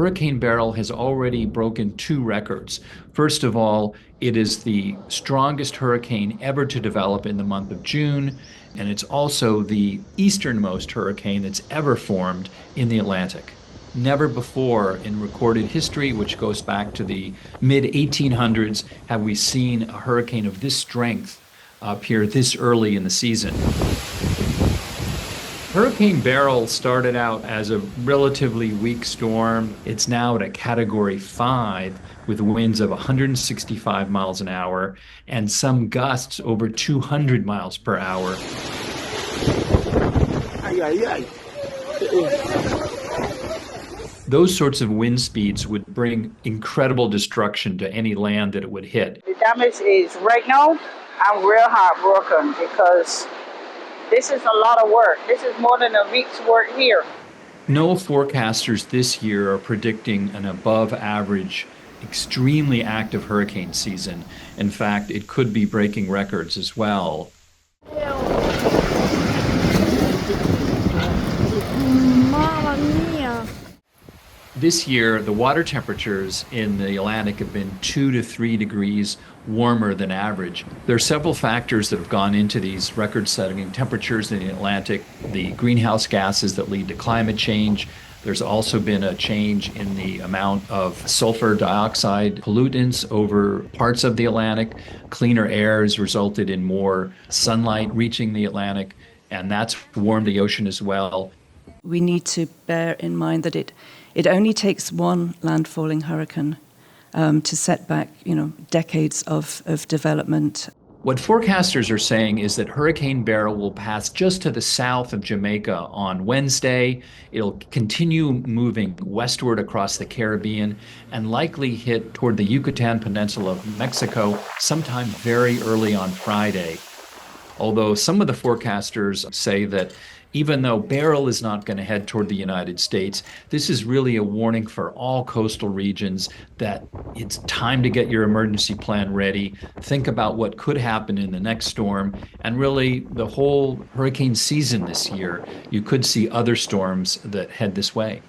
Hurricane Beryl has already broken two records. First of all, it is the strongest hurricane ever to develop in the month of June, and it's also the easternmost hurricane that's ever formed in the Atlantic. Never before in recorded history, which goes back to the mid 1800s, have we seen a hurricane of this strength appear this early in the season. Hurricane Beryl started out as a relatively weak storm. It's now at a category 5 with winds of 165 miles an hour and some gusts over 200 miles per hour. Ay, ay, ay. Those sorts of wind speeds would bring incredible destruction to any land that it would hit. The damage is right now, I'm real heartbroken because this is a lot of work. This is more than a week's work here. No forecasters this year are predicting an above average, extremely active hurricane season. In fact, it could be breaking records as well. Mamma mia. This year, the water temperatures in the Atlantic have been 2 to 3 degrees warmer than average. There are several factors that have gone into these record-setting temperatures in the Atlantic. The greenhouse gases that lead to climate change. There's also been a change in the amount of sulfur dioxide pollutants over parts of the Atlantic. Cleaner air has resulted in more sunlight reaching the Atlantic, and that's warmed the ocean as well. We need to bear in mind that it only takes one landfalling hurricane to set back, decades of development. What forecasters are saying is that Hurricane Beryl will pass just to the south of Jamaica on Wednesday. It'll continue moving westward across the Caribbean and likely hit toward the Yucatan Peninsula of Mexico sometime very early on Friday. Although some of the forecasters say that even though Beryl is not going to head toward the United States, this is really a warning for all coastal regions that it's time to get your emergency plan ready, think about what could happen in the next storm, and really the whole hurricane season this year. You could see other storms that head this way.